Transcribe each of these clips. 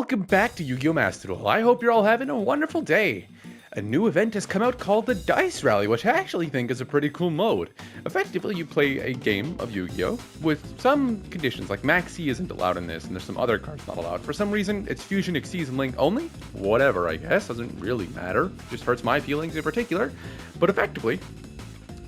Welcome back to Yu-Gi-Oh! Master Duel. I hope you're all having a wonderful day. A new event has come out called the Dice Rally, which I actually think is a pretty cool mode. Effectively, you play a game of Yu-Gi-Oh! With some conditions, like Maxi isn't allowed in this, and there's some other cards not allowed. For some reason, it's Fusion, Xyz, and Link only. Whatever, I guess. Doesn't really matter. Just hurts my feelings in particular. But effectively,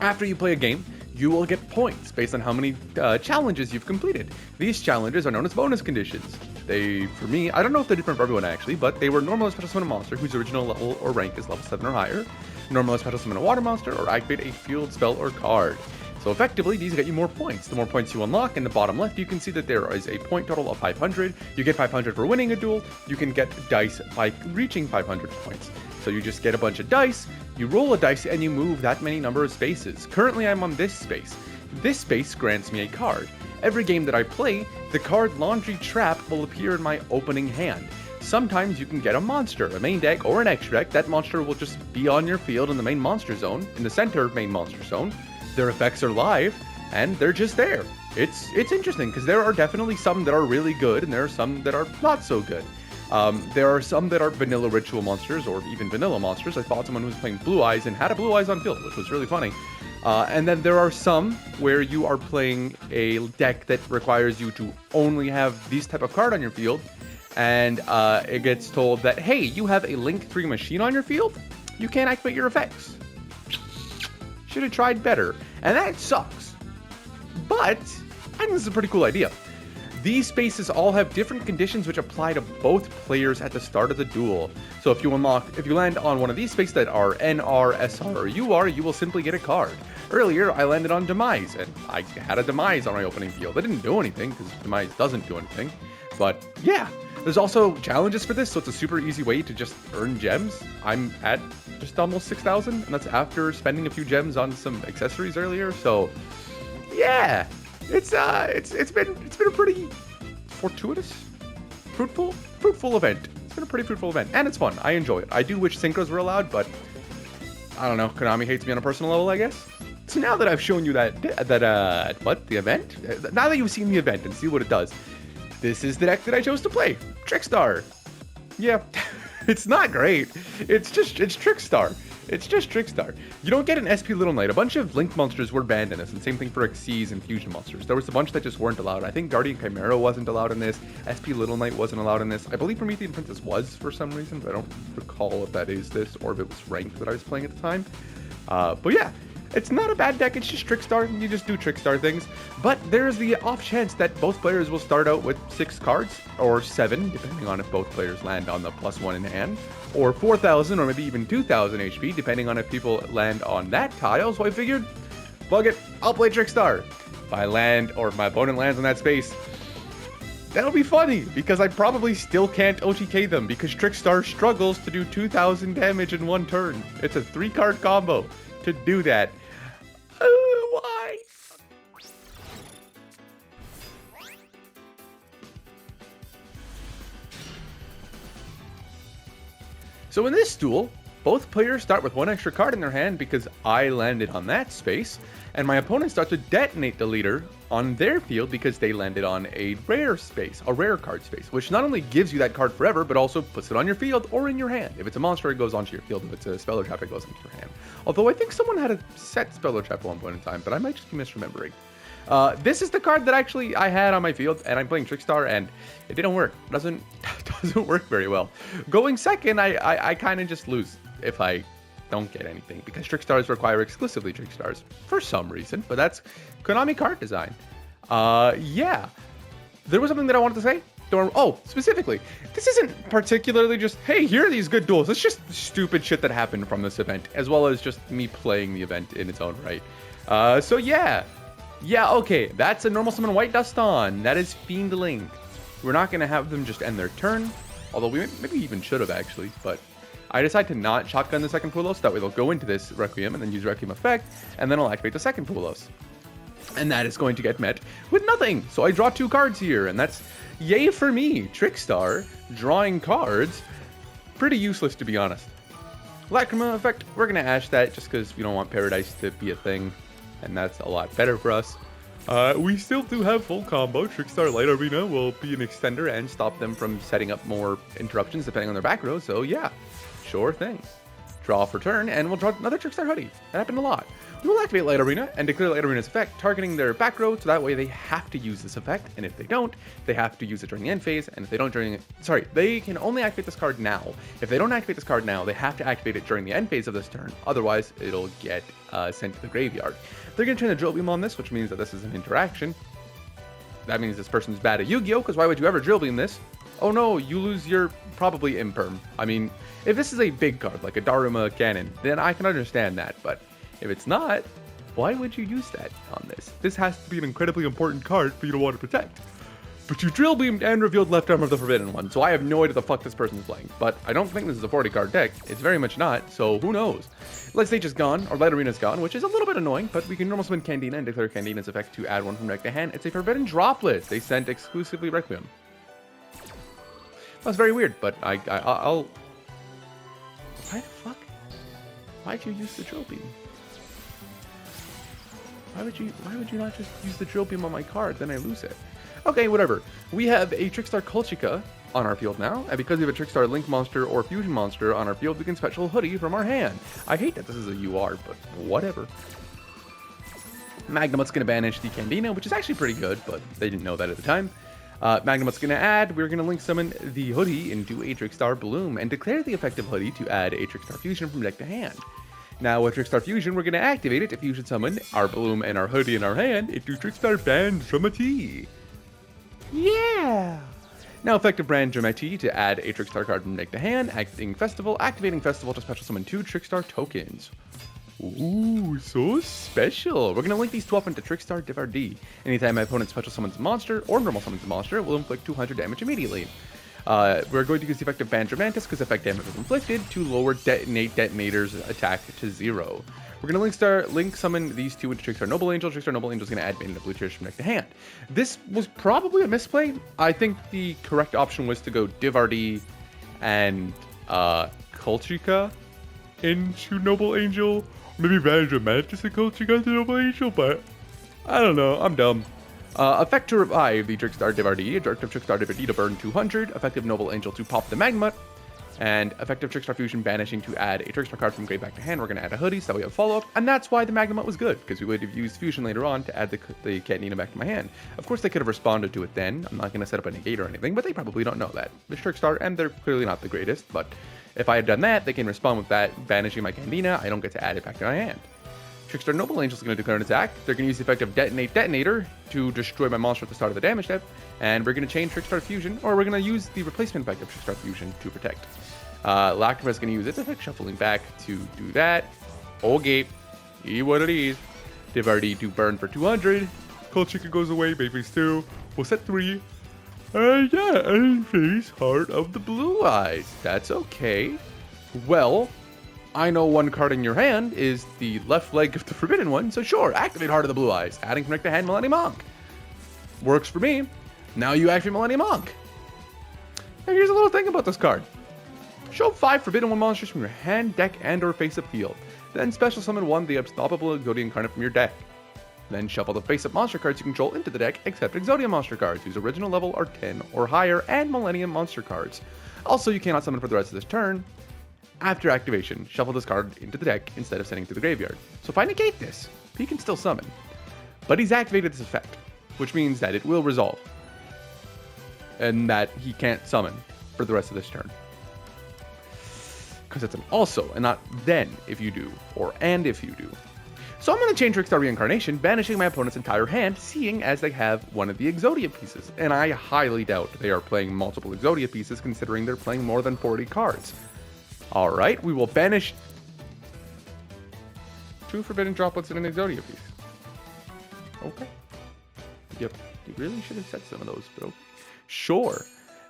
after you play a game, you will get points based on how many challenges you've completed. These challenges are known as bonus conditions. They, for me, I don't know if they're different for everyone actually, but they were normal special summon a monster whose original level or rank is level 7 or higher, normal special summon a water monster, or activate a field spell or card. So effectively, these get you more points. The more points you unlock, in the bottom left, you can see that there is a point total of 500. You get 500 for winning a duel. You can get dice by reaching 500 points. So you just get a bunch of dice, you roll a dice, and you move that many number of spaces. Currently, I'm on this space. This space grants me a card. Every game that I play, the card Laundry Trap will appear in my opening hand. Sometimes you can get a monster, a main deck, or an extra deck. That monster will just be on your field in the main monster zone, in the center main monster zone. Their effects are live, and they're just there. It's interesting, because there are definitely some that are really good, and there are some that are not so good. There are some that are vanilla ritual monsters, or even vanilla monsters. I fought someone who was playing Blue Eyes and had a Blue Eyes on field, which was really funny. And then there are some where you are playing a deck that requires you to only have these type of card on your field, and it gets told that, hey, you have a Link 3 machine on your field, you can't activate your effects. Should have tried better. And that sucks. But I think this is a pretty cool idea. These spaces all have different conditions which apply to both players at the start of the duel. So if you land on one of these spaces that are NR, SR, or UR, you will simply get a card. Earlier, I landed on Demise, and I had a Demise on my opening field. I didn't do anything, because Demise doesn't do anything. But yeah, there's also challenges for this, so it's a super easy way to just earn gems. I'm at just almost 6,000, and that's after spending a few gems on some accessories earlier. So yeah. It's been a pretty fortuitous, fruitful event. It's been a pretty fruitful event, and it's fun. I enjoy it. I do wish synchros were allowed, but I don't know. Konami hates me on a personal level, I guess. So now that I've shown you the event, now that you've seen the event and see what it does, this is the deck that I chose to play, Trickstar. Yeah, it's not great. It's Trickstar. It's just Trickstar. You don't get an SP Little Knight. A bunch of Link monsters were banned in this, and same thing for Xyz and Fusion monsters. There was a bunch that just weren't allowed. I think Guardian Chimera wasn't allowed in this. SP Little Knight wasn't allowed in this. I believe Promethean Princess was for some reason, but I don't recall if that is this or if it was ranked that I was playing at the time. But yeah, it's not a bad deck. It's just Trickstar, and you just do Trickstar things. But there's the off chance that both players will start out with 6 cards, or 7, depending on if both players land on the +1 in hand, or 4,000, or maybe even 2,000 HP, depending on if people land on that tile. So I figured, bug it, I'll play Trickstar. If I land, or if my opponent lands on that space, that'll be funny, because I probably still can't OTK them, because Trickstar struggles to do 2,000 damage in one turn. It's a 3-card combo to do that. Why? So in this duel, both players start with 1 extra card in their hand because I landed on that space, and my opponent starts to detonate the leader on their field because they landed on a rare space, a rare card space, which not only gives you that card forever, but also puts it on your field or in your hand. If it's a monster, it goes onto your field. If it's a spell or trap, it goes into your hand. Although I think someone had a set spell or trap at one point in time, but I might just be misremembering. This is the card that actually I had on my field, and I'm playing Trickstar, and it didn't work. It doesn't work very well. Going second, I kind of just lose if I don't get anything, because Trickstars require exclusively Trickstars for some reason, but that's Konami card design. Yeah. There was something that I wanted to say. Oh, specifically, this isn't particularly just, hey, here are these good duels. It's just stupid shit that happened from this event, as well as just me playing the event in its own right. So yeah. Yeah, okay, that's a normal summon White Dust on. That is Fiend Link. We're not going to have them just end their turn, although we maybe even should have actually, but I decided to not shotgun the second Pulos, that way they'll go into this Requiem and then use Requiem effect, and then I'll activate the second Pulos. And that is going to get met with nothing. So I draw 2 cards here, and that's yay for me. Trickstar, drawing cards, pretty useless to be honest. Lacrima effect, we're going to Ash that just because we don't want Paradise to be a thing, and that's a lot better for us. We still do have full combo. Trickstar Light Arena will be an extender and stop them from setting up more interruptions depending on their back row. So yeah, sure thing. Draw for turn, and we'll draw another Trickstar Hoodie. That happened a lot. We will activate Light Arena and declare Light Arena's effect, targeting their back row, so that way they have to use this effect, and if they don't, they have to use it during the end phase, and if they don't they can only activate this card now. If they don't activate this card now, they have to activate it during the end phase of this turn, otherwise it'll get sent to the graveyard. They're going to train the Drill Beam on this, which means that this is an interaction. That means this person's bad at Yu-Gi-Oh, because why would you ever Drill Beam this? Oh no, you lose your probably Imperm. I mean, if this is a big card, like a Daruma Cannon, then I can understand that, but if it's not, why would you use that on this? This has to be an incredibly important card for you to want to protect. But you Drill Beamed and revealed Left Arm of the Forbidden One, so I have no idea the fuck this person's playing. But I don't think this is a 40 card deck. It's very much not, so who knows? Light Stage is gone, or Light Arena's gone, which is a little bit annoying, but we can normal summon Candina and declare Candina's effect to add one from deck to hand. It's a Forbidden Droplet. They sent exclusively Requiem. That's very weird, but I'll... Why the fuck? Why'd you use the Drill Beam? Why would you not just use the Drill Beam on my card, then I lose it? Okay, whatever. We have a Trickstar Kolchika on our field now, and because we have a Trickstar Link monster or Fusion monster on our field, we can special Hoodie from our hand. I hate that this is a UR, but whatever. Magnamut's going to banish the Candina, which is actually pretty good, but they didn't know that at the time. Magnamut's going to add, we're going to link summon the Hoodie into a Trickstar Bloom, and declare the effective Hoodie to add a Trickstar Fusion from deck to hand. Now with Trickstar Fusion, we're going to activate it to Fusion Summon our Bloom and our Hoodie in our hand into Trickstar Band Dramati. Yeah! Now effective Brand Dramati to add a Trickstar card from deck to hand, activating Festival to special summon 2 Trickstar tokens. Ooh, so special. We're going to link these 12 into Trickstar Divardi. Anytime my opponent special summons a monster or normal summons a monster, it will inflict 200 damage immediately. We're going to use the effect of Band Dramantis because effect damage is inflicted to lower Detonator's attack to 0. We're going to link summon these 2 into Trickstar Noble Angel. Trickstar Noble Angel is going to add Bane of Blue Tears from deck to hand. This was probably a misplay. I think the correct option was to go Divardi and Kolchika into Noble Angel. Maybe Band Dramantis and Kolchika into Noble Angel, but I don't know. I'm dumb. Effect to revive the Trickstar Divardi, effective Trickstar Divardi to burn 200, effective Noble Angel to pop the Magnamut, and effective Trickstar Fusion banishing to add a Trickstar card from grave back to hand. We're going to add a Hoodie, so we have follow-up, and that's why the Magnamut was good, because we would have used Fusion later on to add the Candina back to my hand. Of course, they could have responded to it then. I'm not going to set up a negate or anything, but they probably don't know that. It's Trickstar, and they're clearly not the greatest, but if I had done that, they can respond with that, banishing my Candina. I don't get to add it back to my hand. Trickstar Noble Angel is going to declare an attack. They're going to use the effect of Detonate Detonator to destroy my monster at the start of the damage step. And we're going to chain Trickstar Fusion, or we're going to use the replacement effect of Trickstar Fusion to protect. Lactiva is going to use its effect, shuffling back to do that. Okay, see what it is. Divardi to burn for 200. Kolchika goes away, babies 2. We'll set 3. Yeah, and face Heart of the Blue Eyes. That's okay. Well, I know one card in your hand is the left leg of the Forbidden One, so sure, activate Heart of the Blue Eyes. Adding Connect to hand Millennium Monk. Works for me. Now you activate Millennium Monk. Now here's a little thing about this card. Show 5 Forbidden One monsters from your hand, deck, and or face-up field. Then special summon 1 the Unstoppable Exodia Incarnate from your deck. Then shuffle the face-up monster cards you control into the deck, except Exodia monster cards, whose original level are 10 or higher, and Millennium monster cards. Also, you cannot summon for the rest of this turn. After activation, shuffle this card into the deck instead of sending it to the graveyard. So if I negate this, he can still summon. But he's activated this effect, which means that it will resolve. And that he can't summon for the rest of this turn. Because it's an also, and not then if you do, or and if you do. So I'm going to chain Trickstar Reincarnation, banishing my opponent's entire hand, seeing as they have one of the Exodia pieces. And I highly doubt they are playing multiple Exodia pieces, considering they're playing more than 40 cards. Alright, we will banish 2 Forbidden Droplets in an Exodia piece. Okay. Yep, you really should have said some of those, but okay. Sure.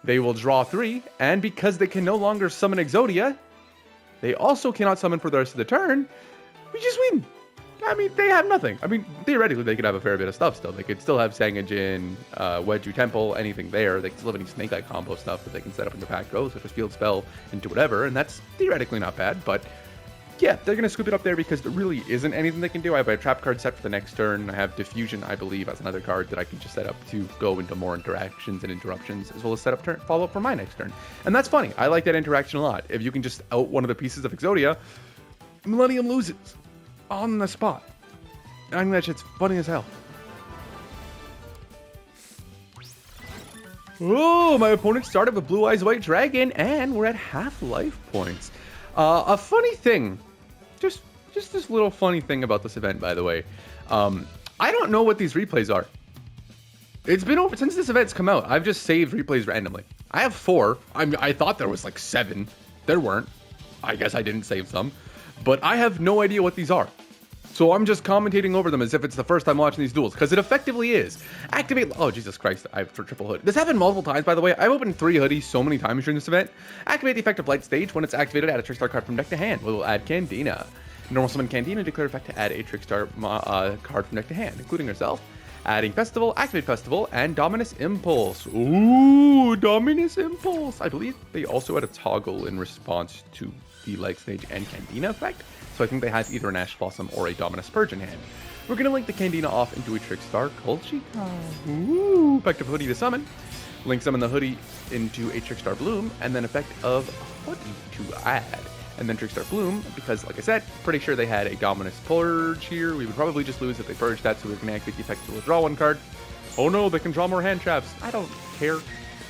They will draw 3, and because they can no longer summon Exodia, they also cannot summon for the rest of the turn. We just win. I mean, they have nothing. I mean, theoretically, they could have a fair bit of stuff still. They could still have Sangajin, Wedju Temple, anything there. They could still have any Snake Eye combo stuff that they can set up in the back row, such as Field Spell into whatever, and that's theoretically not bad, but yeah, they're going to scoop it up there because there really isn't anything they can do. I have a trap card set for the next turn. I have Diffusion, I believe, as another card that I can just set up to go into more interactions and interruptions, as well as set up follow-up for my next turn. And that's funny. I like that interaction a lot. If you can just out one of the pieces of Exodia, Millennium loses on the spot. I think that shit's funny as hell. Oh, my opponent started with Blue Eyes White Dragon, and we're at half life points. A funny thing, just this little funny thing about this event, by the way. I don't know what these replays are. It's been over since this event's come out. I've just saved replays randomly. I have 4. I thought there was like 7. There weren't. I guess I didn't save some. But I have no idea what these are. So I'm just commentating over them as if it's the first time watching these duels, because it effectively is. Activate, oh Jesus Christ, I have triple hood. This happened multiple times, by the way. I've opened 3 hoodies so many times during this event. Activate the effective light stage. When it's activated, add a Trickstar card from deck to hand. We'll add Candina. Normal summon Candina, declare effect to add a Trickstar card from deck to hand, including herself. Adding Festival, activate Festival, and Dominus Impulse. Ooh, Dominus Impulse. I believe they also had a toggle in response to the light stage and Candina effect. So I think they had either an Ash Blossom or a Dominus Purge in hand. We're going to link the Candina off into a Trickstar Culchi card. Ooh, effective Hoodie to summon. Link summon the Hoodie into a Trickstar Bloom, and then effect of Hoodie to add. And then Trickstar Bloom, because like I said, pretty sure they had a Dominus Purge here. We would probably just lose if they purged that, so we're going to activate the effect to withdraw 1 card. Oh no, they can draw more hand traps. I don't care.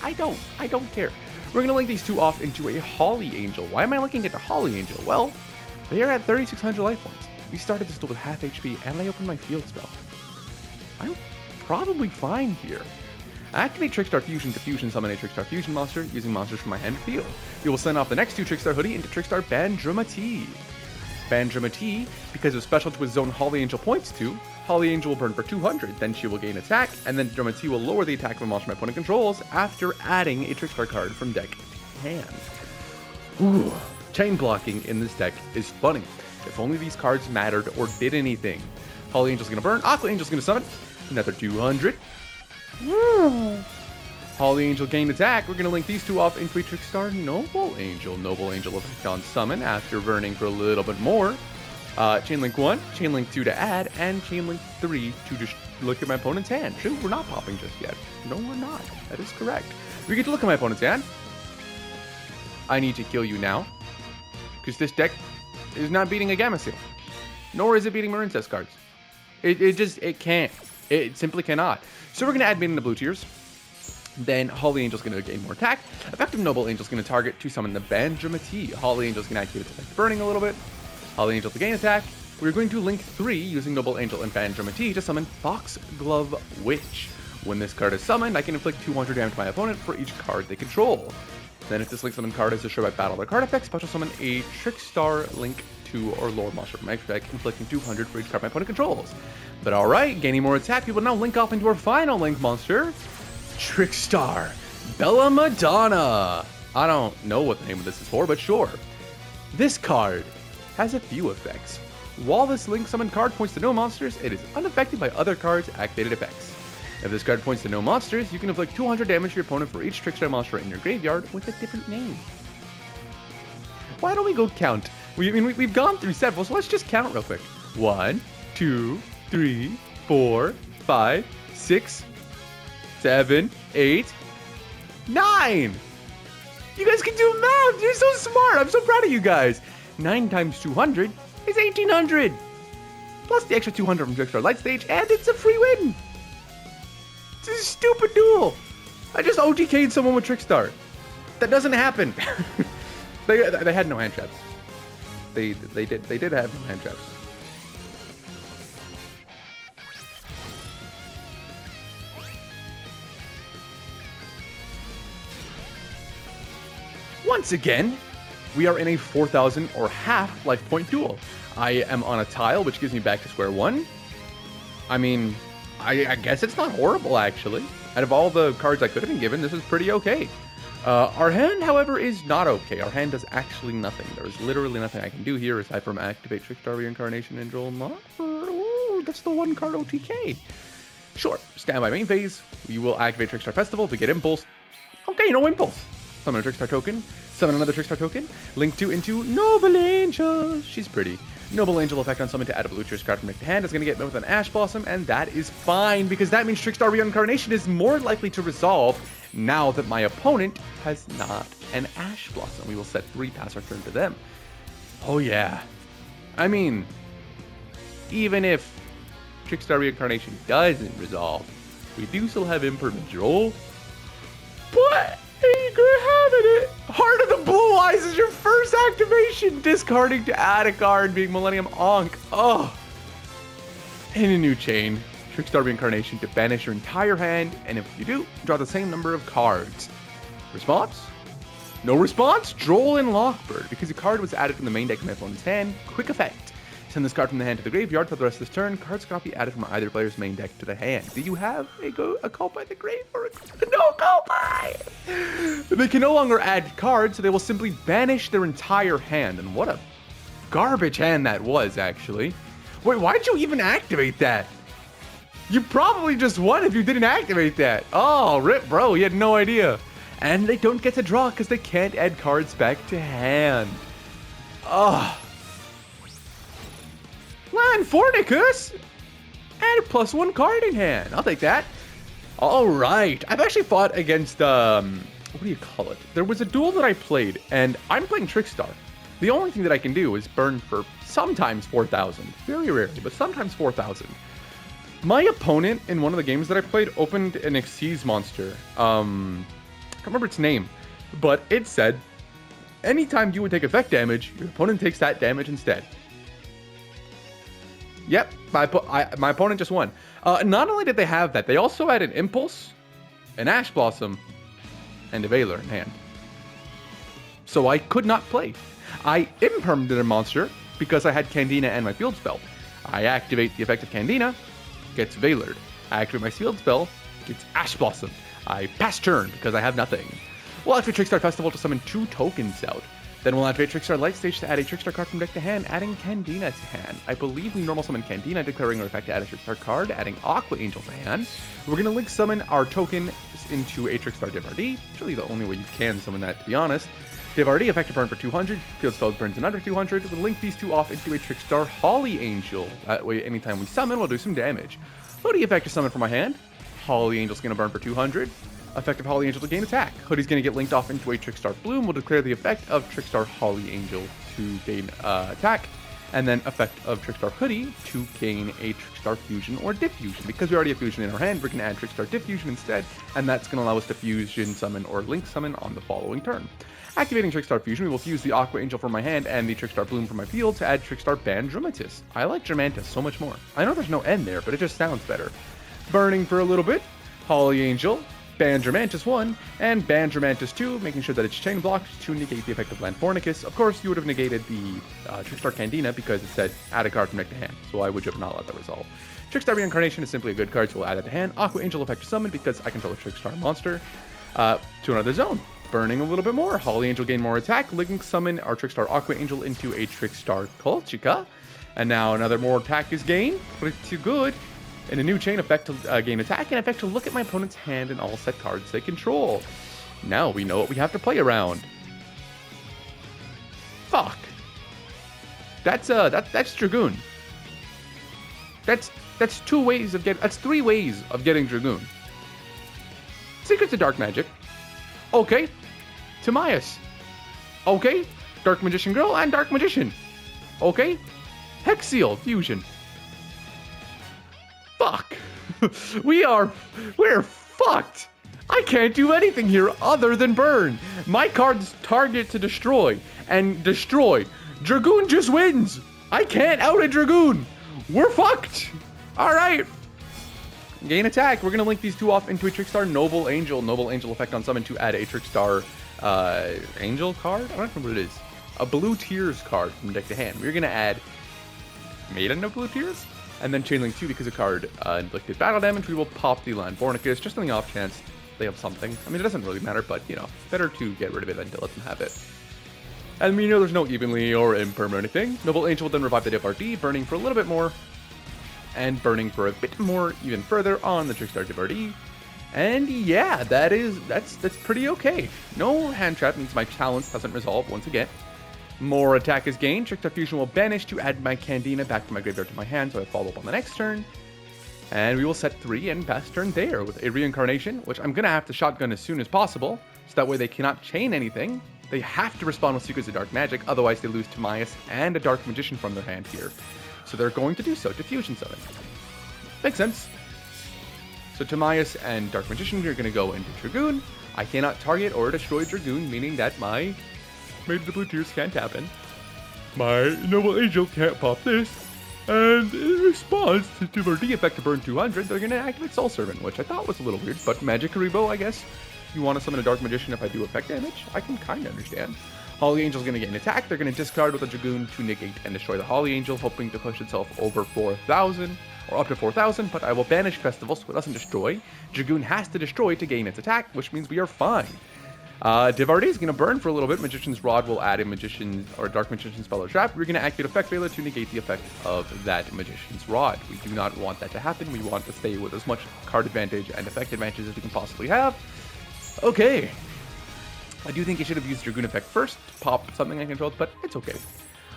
I don't care. We're going to link these 2 off into a Holly Angel. Why am I linking it to Holly Angel? Well, they are at 3,600 life points. We started this duel with half HP, and I opened my field spell. I'm probably fine here. Activate Trickstar Fusion to fusion summon a Trickstar Fusion monster using monsters from my hand field. We will send off the next 2 Trickstar Hoodie into Trickstar Bandramati. Bandramati, because of special to its zone Holly Angel points to, Holly Angel will burn for 200, then she will gain attack, and then Dramati will lower the attack of a monster my opponent controls after adding a Trickstar card from deck to hand. Ooh. Chain blocking in this deck is funny. If only these cards mattered or did anything. Holly Angel's gonna burn, Aqua Angel's gonna summon, another 200. Holly Angel gained attack. We're gonna link these 2 off into a Trickstar Noble Angel. Noble Angel effect on summon after burning for a little bit more. Chainlink 1, Chainlink 2 to add, and Chainlink 3 to just look at my opponent's hand. True, we're not popping just yet. No, we're not. That is correct. We get to look at my opponent's hand. I need to kill you now, because this deck is not beating a Gamma Seal, nor is it beating Marin Test cards. It can't. It simply cannot. So we're going to add Maiden to blue tiers. Then Holly Angel's going to gain more attack. Effective Noble Angel's going to target to summon the Bandramati. Holly Angel's going to activate its effect burning a little bit. Holly Angel to gain attack. We're going to link 3 using Noble Angel and Bandramati to summon Foxglove Witch. When this card is summoned, I can inflict 200 damage to my opponent for each card they control. Then if this link summon card is destroyed by battle or card effect, special summon a Trickstar Link 2 or Lore monster from extra deck, inflicting 200 for each card my opponent controls. But alright, gaining more attack, we will now link off into our final link monster, Trickstar Bella Madonna. I don't know what the name of this is for, but sure. This card has a few effects. While this link summon card points to no monsters, it is unaffected by other cards' activated effects. If this card points to no monsters, you can inflict 200 damage to your opponent for each Trickstar monster in your graveyard with a different name. Why don't we go count? We've gone through several, so let's just count real quick. 1, 2, 3, 4, 5, 6, 7, 8, 9! You guys can do math! You're so smart! I'm so proud of you guys! 9 times 200 is 1,800! Plus the extra 200 from Trickstar Light Stage, and it's a free win! It's a stupid duel! I just OTK'd someone with Trickstar. That doesn't happen! they had no hand traps. They did have no hand traps. Once again, we are in a 4,000 or half life point duel. I am on a tile, which gives me back to square one. I mean, I guess it's not horrible, actually. Out of all the cards I could have been given, this is pretty okay. Our hand, however, is not okay. Our hand does actually nothing. There is literally nothing I can do here aside from activate Trickstar Reincarnation and draw Monster. Ooh, that's the one card OTK. Sure, stand by main phase. We will activate Trickstar Festival to get Impulse. Okay, no Impulse. Summon a Trickstar token. Summon another Trickstar token. Link 2 into Noble Angel. She's pretty. Noble Angel effect on summon to add a blue Trickstar card from deck to hand is going to get met with an Ash Blossom, and that is fine, because that means Trickstar Reincarnation is more likely to resolve now that my opponent has not an Ash Blossom. We will set 3, pass our turn to them. Oh yeah. I mean, even if Trickstar Reincarnation doesn't resolve, we do still have Impermanent Joel. But ain't good having it. Heart of the Blue Eyes is your first activation. Discarding to add a card, being Millennium Ankh. Oh. In a new chain, Trickstar Reincarnation to banish your entire hand, and if you do, draw the same number of cards. Response? No response? Droll and Lockbird. Because the card was added from the main deck to my opponent's hand. Quick effect. Send this card from the hand to the graveyard for the rest of this turn. Cards cannot be added from either player's main deck to the hand. Do you have a Call by the Grave or a no Call by? They can no longer add cards, so they will simply banish their entire hand. And what a garbage hand that was, actually. Wait, why'd you even activate that? You probably just won if you didn't activate that. Oh, rip, bro. You had no idea. And they don't get to draw because they can't add cards back to hand. Oh. Land Fornicus? And a +1 card in hand. I'll take that. Alright. I've actually fought against, what do you call it? There was a duel that I played, and I'm playing Trickstar. The only thing that I can do is burn for sometimes 4,000. Very rarely, but sometimes 4,000. My opponent in one of the games that I played opened an Xyz monster. I can't remember its name, but it said, anytime you would take effect damage, your opponent takes that damage instead. Yep, my opponent just won. Not only did they have that, they also had an Impulse, an Ash Blossom, and a Veiler in hand. So I could not play. I impermed a monster because I had Candina and my field spell. I activate the effect of Candina, gets Veilered. I activate my field spell, gets Ash Blossom. I pass turn because I have nothing. We'll activate Trickstar Festival to summon 2 tokens out. Then we'll activate Trickstar Light Stage to add a Trickstar card from deck to hand, adding Candina to hand. I believe we normal summon Candina, declaring our effect to add a Trickstar card, adding Aqua Angel to hand. We're going to link summon our token into a Trickstar Divardee. It's really the only way you can summon that, to be honest. Divardee, effect to burn for 200. Field spells burns another 200. We'll link these two off into a Trickstar Holly Angel. That way, anytime we summon, we'll do some damage. Hoodie effect to summon from my hand. Holly Angel's going to burn for 200. Effective Holly Angel to gain attack. Hoodie's going to get linked off into a Trickstar Bloom. We'll declare the effect of Trickstar Holly Angel to gain attack. And then effect of Trickstar Hoodie to gain a Trickstar Fusion or Diffusion. Because we already have Fusion in our hand, we're going to add Trickstar Diffusion instead. And that's going to allow us to Fusion Summon or Link Summon on the following turn. Activating Trickstar Fusion, we will fuse the Aqua Angel from my hand and the Trickstar Bloom from my field to add Trickstar Ban Dramatis. I like Germantis so much more. I know there's no N there, but it just sounds better. Burning for a little bit. Holly Angel. Ban Germantis 1, and Ban Germantis 2, making sure that it's chain blocked to negate the effect of Land Fornicus. Of course, you would have negated the Trickstar Candina because it said add a card from deck to hand, so why would you have not let that resolve? Trickstar Reincarnation is simply a good card, so we'll add it to hand. Aqua Angel effect to summon because I control a Trickstar monster to another zone. Burning a little bit more. Holly Angel gain more attack. Link summon our Trickstar Aqua Angel into a Trickstar Colchica. And now another more attack is gained. Pretty good. And a new chain, effect to gain attack, and effect to look at my opponent's hand and all set cards they control. Now we know what we have to play around. Fuck. That's Dragoon. That's 2 ways of getting. That's 3 ways of getting Dragoon. Secrets of Dark Magic. Okay. Timaeus. Okay. Dark Magician Girl and Dark Magician. Okay. Hexiel Fusion. Fuck. We're fucked. I can't do anything here other than burn. My cards target to destroy and destroy. Dragoon just wins. I can't out a Dragoon. We're fucked. All right. Gain attack. We're going to link these two off into a Trickstar Noble Angel. Noble Angel effect on summon to add a Trickstar Angel card. I don't remember what it is. A Blue Tears card from deck to hand. We're going to add Maiden of Blue Tears. And then Chainlink 2 because a card inflicted battle damage. We will pop the Land Fornicus just on the off chance they have something. I mean, it doesn't really matter, but, you know, better to get rid of it than to let them have it. And we know there's no evenly or imperm or anything. Noble Angel will then revive the Divardee, burning for a little bit more. And burning for a bit more even further on the Trickstar Divardee. And yeah, that's pretty okay. No hand trap means my challenge doesn't resolve once again. More attack is gained. Trickstar Fusion will banish to add my Candina back to my graveyard to my hand, so I follow up on the next turn. And we will set 3 and pass turn there with a Reincarnation, which I'm going to have to shotgun as soon as possible, so that way they cannot chain anything. They have to respond with Secrets of Dark Magic, otherwise they lose Timaeus and a Dark Magician from their hand here. So they're going to do so to Fusion Summon. Makes sense. So Timaeus and Dark Magician are going to go into Dragoon. I cannot target or destroy Dragoon, meaning that my Maid of the Blue Tears can't happen. My Noble Angel can't pop this. And in response to Duel effect to burn 200, they're going to activate Soul Servant, which I thought was a little weird, but Magic Karibo, I guess. You want to summon a Dark Magician if I do effect damage? I can kind of understand. Holly Angel's going to get an attack. They're going to discard with a Dragoon to negate and destroy the Holly Angel, hoping to push itself over 4,000, or up to 4,000, but I will banish Festival so it doesn't destroy. Dragoon has to destroy to gain its attack, which means we are fine. Divardi is going to burn for a little bit. Magician's Rod will add a Magician or Dark Magician spell or trap. We're going to activate Effect Veiler to negate the effect of that Magician's Rod. We do not want that to happen. We want to stay with as much card advantage and effect advantage as we can possibly have. Okay. I do think I should have used Dragoon effect first to pop something I controlled, but it's okay.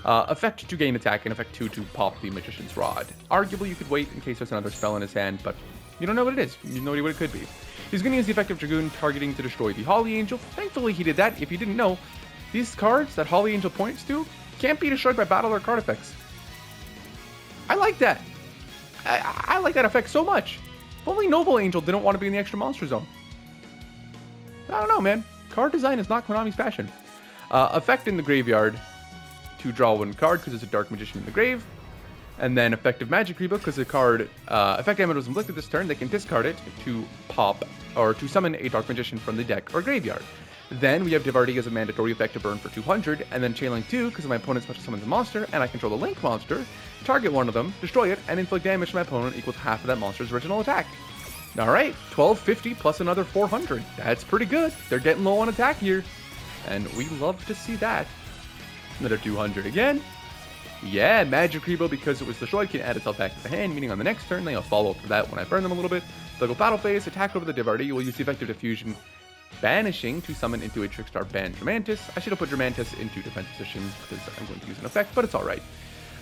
Effect to gain attack and effect 2 to pop the Magician's Rod. Arguably, you could wait in case there's another spell in his hand, but you don't know what it is. You know what it could be. He's going to use the effect of Dragoon targeting to destroy the Holly Angel. Thankfully, he did that. If you didn't know, these cards that Holly Angel points to can't be destroyed by battle or card effects. I like that. I like that effect so much. If only Noble Angel didn't want to be in the extra monster zone. I don't know, man. Card design is not Konami's passion. Effect in the graveyard to draw 1 card because there's a Dark Magician in the grave. And then effective Magic Reboot, because the card effect damage was inflicted this turn, they can discard it to pop or to summon a Dark Magician from the deck or graveyard. Then we have Divardi as a mandatory effect to burn for 200, and then Chainlink 2 because my opponent special summons a monster, and I control the Link monster, target one of them, destroy it, and inflict damage to my opponent equal to half of that monster's original attack. Alright, 1250 plus another 400. That's pretty good. They're getting low on attack here, and we love to see that. Another 200 again. Yeah, Magic Rebo, because it was destroyed, can add itself back to the hand, meaning on the next turn, they'll follow up for that when I burn them a little bit. They'll go Battle Phase, attack over the Divardi, we'll use the effective Diffusion, banishing to summon into a Trickstar Ban Germantis. I should have put Germantis into defense position, because I'm going to use an effect, but it's alright.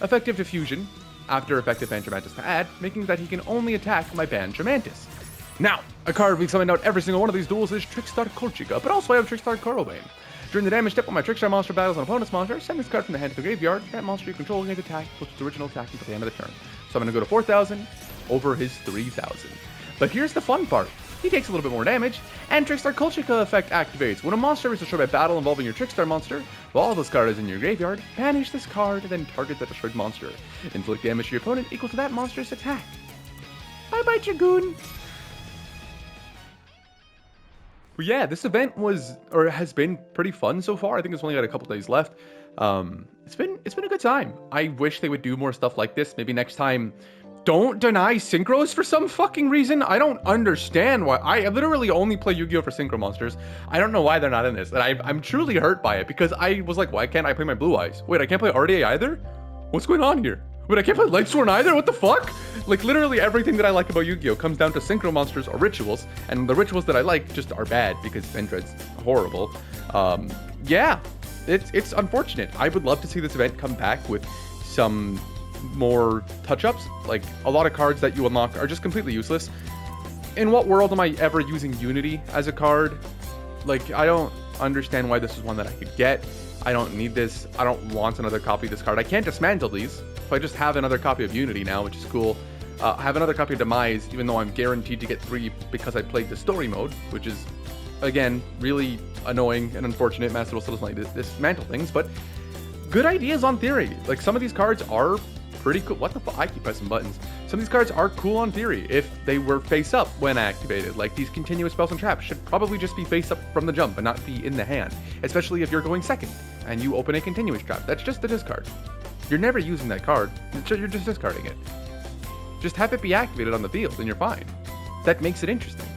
Effective Diffusion, after effective Ban Germantis to add, making that he can only attack my Ban Germantis. Now, a card we've summoned out every single one of these duels is Trickstar Kolchika, but also I have Trickstar Corobane. During the damage step, when my Trickstar monster battles an opponent's monster, send this card from the hand to the graveyard. That monster you control gains attack, puts its original attack until the end of the turn. So I'm going to go to 4,000 over his 3,000. But here's the fun part. He takes a little bit more damage, and Trickstar Kolchika effect activates. When a monster is destroyed by battle involving your Trickstar monster, while this card is in your graveyard, banish this card, then target that destroyed monster. Inflict damage to your opponent equal to that monster's attack. Bye-bye, Dragoon! But yeah, this event has been pretty fun so far. I think it's only got a couple days left. It's been a good time. I wish they would do more stuff like this. Maybe next time, don't deny synchros for some fucking reason. I don't understand why. I literally only play Yu-Gi-Oh for synchro monsters. I don't know why they're not in this. And I'm truly hurt by it because I was like, why can't I play my Blue Eyes? Wait, I can't play RDA either? What's going on here? Wait, I can't play Lightsworn either? What the fuck? Like, literally everything that I like about Yu-Gi-Oh! Comes down to synchro monsters or rituals, and the rituals that I like just are bad because Vendread's horrible. Yeah, it's unfortunate. I would love to see this event come back with some more touch-ups. Like, a lot of cards that you unlock are just completely useless. In what world am I ever using Unity as a card? Like, I don't understand why this is one that I could get. I don't need this. I don't want another copy of this card. I can't dismantle these. So I just have another copy of Unity now, which is cool. I have another copy of Demise, even though I'm guaranteed to get 3 because I played the story mode, which is, again, really annoying and unfortunate. Master Duel still doesn't like dismantle things, but good ideas on theory. Like, some of these cards are pretty cool. What the fuck? I keep pressing buttons. Some of these cards are cool on theory if they were face up when activated. Like, these continuous spells and traps should probably just be face up from the jump and not be in the hand, especially if you're going second and you open a continuous trap. That's just the discard. You're never using that card. You're just discarding it. Just have it be activated on the field and you're fine. That makes it interesting.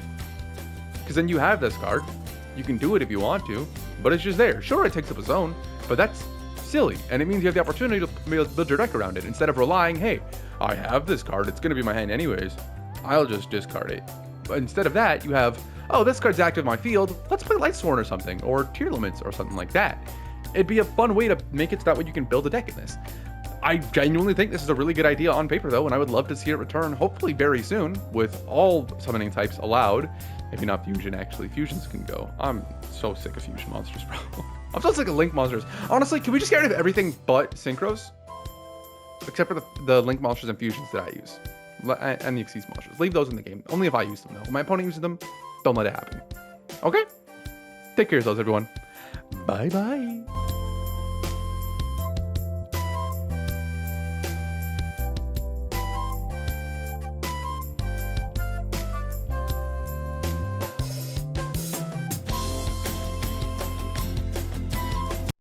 Because then you have this card. You can do it if you want to, but it's just there. Sure, it takes up a zone, but that's silly. And it means you have the opportunity to build your deck around it instead of relying, hey, I have this card. It's going to be my hand anyways. I'll just discard it. instead of that, you have, oh, this card's active in my field, let's play Lightsworn or something, or Tier Limits or something like that. It'd be a fun way to make it so that way you can build a deck in this. I genuinely think this is a really good idea on paper, though, and I would love to see it return, hopefully very soon, with all summoning types allowed. Maybe not Fusion, actually. Fusions can go. I'm so sick of Fusion monsters, bro. I'm so sick of Link monsters. Honestly, can we just get rid of everything but Synchros? Except for the Link monsters and Fusions that I use. And the Xyz monsters. Leave those in the game. Only if I use them, though. When my opponent uses them, don't let it happen. Okay? Take care of yourselves, everyone. Bye-bye.